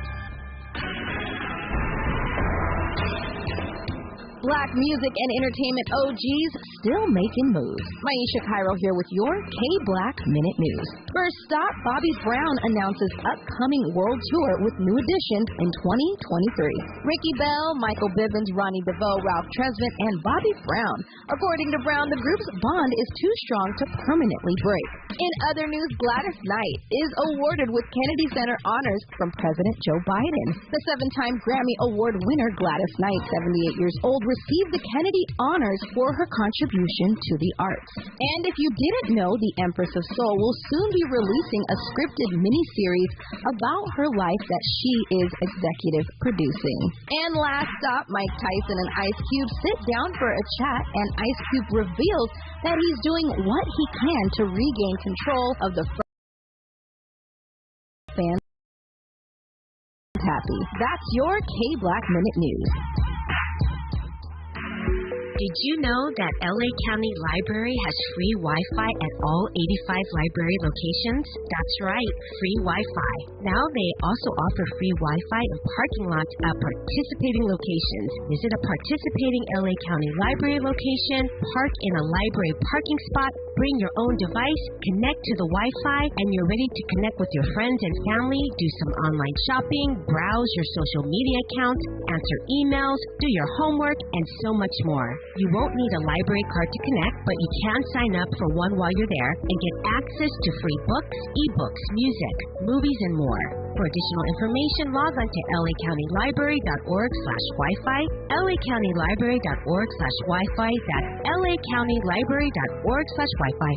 Black music and entertainment OGs still making moves. Maisha Cairo here with your K-Black Minute News. First stop, Bobby Brown announces upcoming world tour with new additions in 2023. Ricky Bell, Michael Bivins, Ronnie DeVoe, Ralph Tresvant, and Bobby Brown. According to Brown, the group's bond is too strong to permanently break. In other news, Gladys Knight is awarded with Kennedy Center honors from President Joe Biden. The 7-time Grammy Award winner Gladys Knight, 78 years old, received the Kennedy honors for her contribution to the arts. And if you didn't know, the Empress of Soul will soon be releasing a scripted miniseries about her life that she is executive producing. And last stop, Mike Tyson and Ice Cube sit down for a chat, and Ice Cube reveals that he's doing what he can to regain control of the fans. Happy. That's your K-Black Minute News. Did you know that LA County Library has free Wi-Fi at all 85 library locations? That's right, free Wi-Fi. Now they also offer free Wi-Fi in parking lots at participating locations. Visit a participating LA County Library location, park in a library parking spot, bring your own device, connect to the Wi-Fi, and you're ready to connect with your friends and family, do some online shopping, browse your social media accounts, answer emails, do your homework, and so much more. You won't need a library card to connect, but you can sign up for one while you're there and get access to free books, ebooks, music, movies, and more. For additional information, log on to lacountylibrary.org/Wi-Fi, lacountylibrary.org/Wi-Fi, that's lacountylibrary.org/Wi-Fi.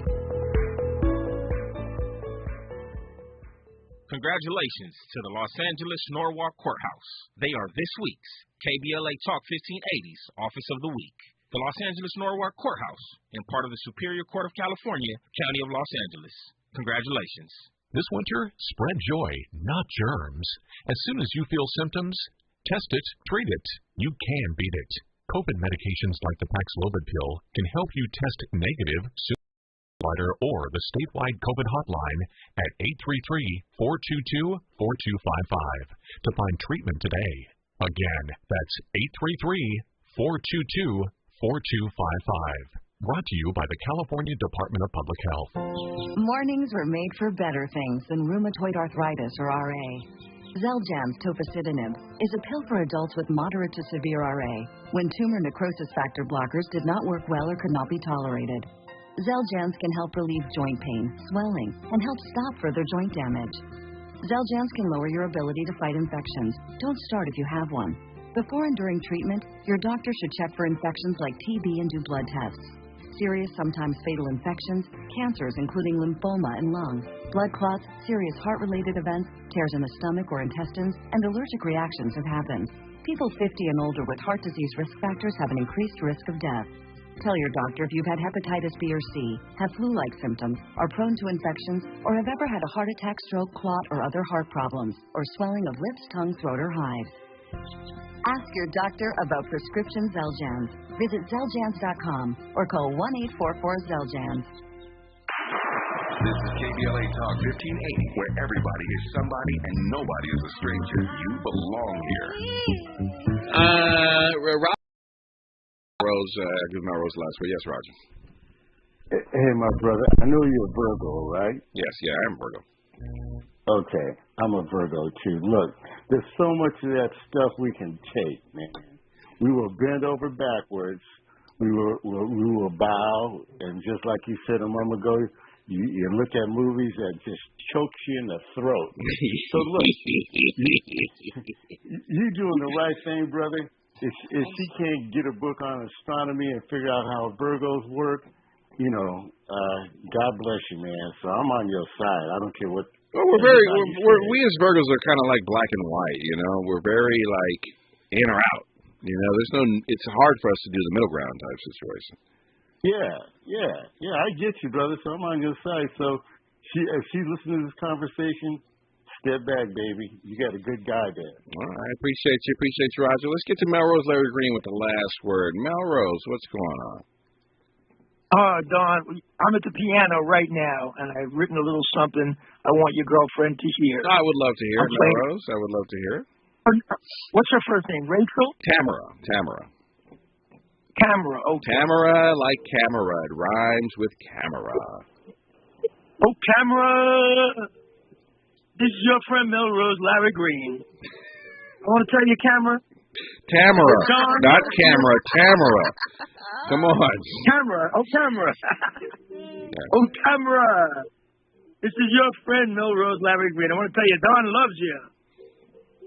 Congratulations to the Los Angeles Norwalk Courthouse. They are this week's KBLA Talk 1580's Office of the Week. The Los Angeles Norwalk Courthouse, and part of the Superior Court of California, County of Los Angeles. Congratulations. This winter, spread joy, not germs. As soon as you feel symptoms, test it, treat it. You can beat it. COVID medications like the Paxlovid pill can help you test negative sooner or the statewide COVID hotline at 833-422-4255 to find treatment today. Again, that's 833-422-4255. Brought to you by the California Department of Public Health. Mornings were made for better things than rheumatoid arthritis or RA. Xeljanz tofacitinib is a pill for adults with moderate to severe RA when tumor necrosis factor blockers did not work well or could not be tolerated. Xeljanz can help relieve joint pain, swelling, and help stop further joint damage. Xeljanz can lower your ability to fight infections. Don't start if you have one. Before and during treatment, your doctor should check for infections like TB and do blood tests. Serious, sometimes fatal infections, cancers including lymphoma and lung, blood clots, serious heart-related events, tears in the stomach or intestines, and allergic reactions have happened. People 50 and older with heart disease risk factors have an increased risk of death. Tell your doctor if you've had hepatitis B or C, have flu-like symptoms, are prone to infections, or have ever had a heart attack, stroke, clot, or other heart problems, or swelling of lips, tongue, throat, or hives. Ask your doctor about prescription Xeljanz. Visit Xeljanz.com or call 1-844-XELJANZ. This is KBLA Talk 1580, where everybody is somebody and nobody is a stranger. You belong here. Rose, give Melrose last week. Yes, Roger. Hey, my brother. I know you're a Virgo, right? Yes, I am a Virgo. Okay, I'm a Virgo too. Look, there's so much of that stuff we can take, man. We will bend over backwards. We will bow, and just like you said a moment ago, you look at movies that just chokes you in the throat. So look, you're doing the right thing, brother. If she can't get a book on astronomy and figure out how Virgos work, God bless you, man. So I'm on your side. I don't care what. Well, we as Virgos are kind of like black and white, We're very like in or out. It's hard for us to do the middle ground type situation. Yeah, I get you, brother. So I'm on your side. So if she listens to this conversation, step back, baby. You got a good guy there. All right, I appreciate you, Roger. Let's get to Melrose Larry Green with the last word. Melrose, what's going on? Don, I'm at the piano right now, and I've written a little something I want your girlfriend to hear. I would love to hear it, Melrose. I would love to hear it. What's her first name? Rachel? Tamara. Camera, okay. Tamara like camera. It rhymes with camera. Oh, camera. This is your friend Melrose, Larry Green. I want to tell you, Camera. Tamara, not camera, Tamara. Come on. Camera. Oh, Camera. Oh, Camera. This is your friend Melrose, Larry Green. I want to tell you, Don loves you.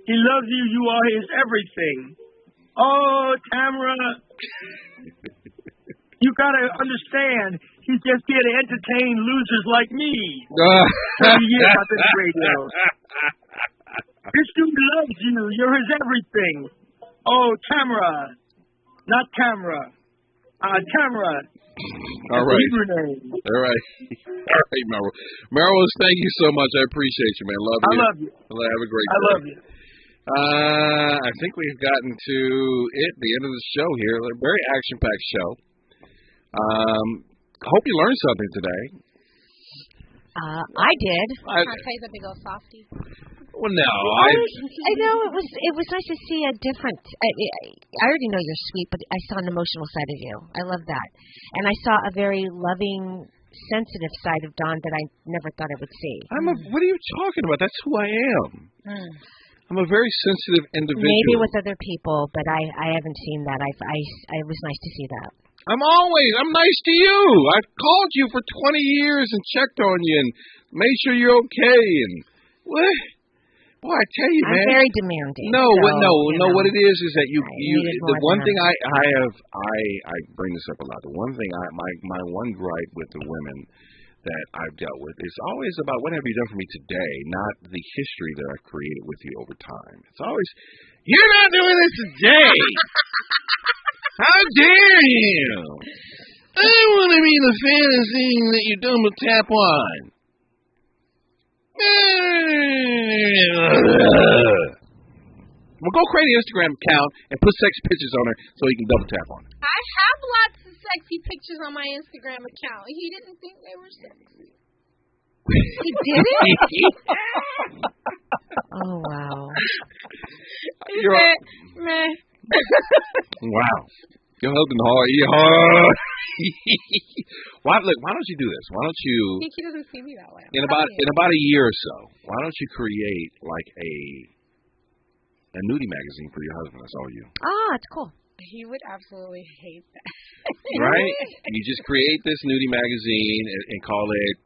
He loves you. You are his everything. Oh, Tamara. You got to understand, he's just here to entertain losers like me. 30 years I've been on radio. This dude loves you. You're his everything. Oh, Tamara. Not camera. Tamara. All right. Hebrew name. All right, Melrose. Melrose, thank you so much. I appreciate you, man. Love you. I love you. Have a great day. I love you. I think we've gotten to the end of the show here. A very action-packed show. Hope you learned something today. I did. Shantae's a big old softie. Well, no, I know it was nice to see a different. I already know you're sweet, but I saw an emotional side of you. I love that, and I saw a very loving, sensitive side of Don that I never thought I would see. What are you talking about? That's who I am. I'm a very sensitive individual. Maybe with other people, but I haven't seen that. It was nice to see that. I'm nice to you. I've called you for 20 years and checked on you and made sure you're okay. And what? Boy, I tell you, man. I'm very demanding. No. What it is that you. The one thing I bring this up a lot. The one thing my one gripe with the women that I've dealt with is always about what have you done for me today, not the history that I've created with you over time. It's always, you're not doing this today. How dare you? I want to be the fantasy that you double tap on. Well, go create an Instagram account and put sex pictures on her so you can double tap on her. I have lots of sexy pictures on my Instagram account. He didn't think they were sexy. He didn't? Oh, wow. Meh. Wow. Your husband hard. Why don't you do this? Why don't you? He doesn't see me that way. In about a year or so, why don't you create like a a nudie magazine for your husband. That's all you. Oh, that's cool. He would absolutely hate that. Right? You just create this nudie magazine and call it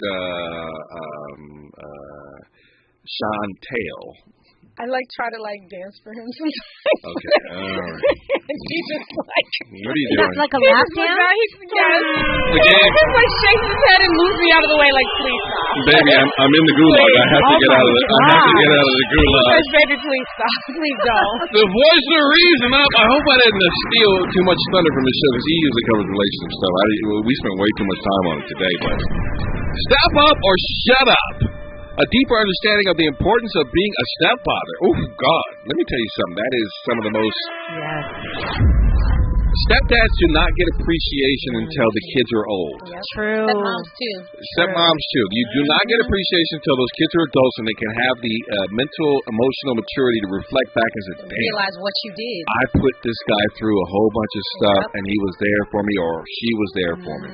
Chantel. I try to dance for him sometimes. Okay, all right. And she just What are you doing? Like a lap dance? Yes. Again? He just shakes his head and moves me out of the way please stop. Baby, I'm in the gulag. I have to get out of the. I have to get out of the gulag. He says, baby, please stop. Please don't. The voice of reason. I hope I didn't steal too much thunder from his show because he usually covers relationship stuff. We spent way too much time on it today, but step up or shut up. A deeper understanding of the importance of being a stepfather. Oh, God. Let me tell you something. That is some of the most... Yes. Stepdads do not get appreciation until the kids are old. Yep. True. Stepmoms, too. Stepmoms, too. You do not get appreciation until those kids are adults and they can have the mental, emotional maturity to reflect back and say, damn, realize what you did. I put this guy through a whole bunch of stuff and he was there for me or she was there for me.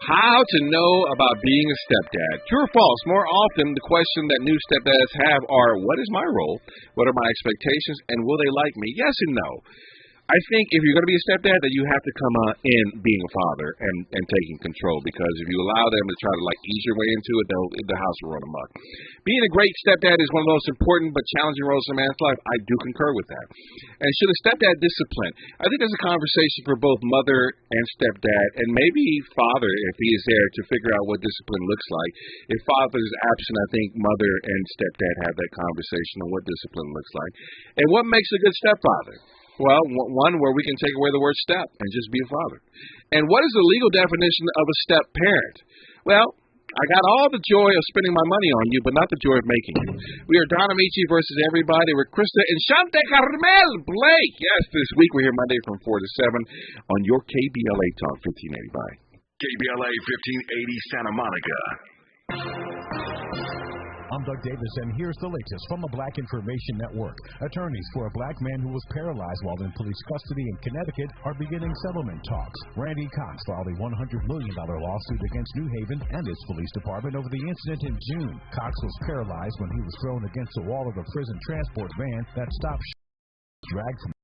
How to know about being a stepdad? True or false? More often, the question that new stepdads have are, what is my role? What are my expectations? And will they like me? Yes and no. I think if you're going to be a stepdad, then you have to come in being a father and taking control, because if you allow them to try to ease your way into it, the house will run amok. Being a great stepdad is one of the most important but challenging roles in a man's life. I do concur with that. And should a stepdad discipline? I think there's a conversation for both mother and stepdad, and maybe father if he is there to figure out what discipline looks like. If father is absent, I think mother and stepdad have that conversation on what discipline looks like. And what makes a good stepfather? Well, one where we can take away the word step and just be a father. And what is the legal definition of a step parent? Well, I got all the joy of spending my money on you, but not the joy of making you. We are Don Amiche versus everybody with Krista and Shante Carmel Blake. Yes, this week we're here Monday from 4 to 7 on your KBLA Talk 1580. Bye. KBLA 1580 Santa Monica. I'm Doug Davis, and here's the latest from the Black Information Network. Attorneys for a black man who was paralyzed while in police custody in Connecticut are beginning settlement talks. Randy Cox filed a $100 million lawsuit against New Haven and its police department over the incident in June. Cox was paralyzed when he was thrown against the wall of a prison transport van that stopped dragged from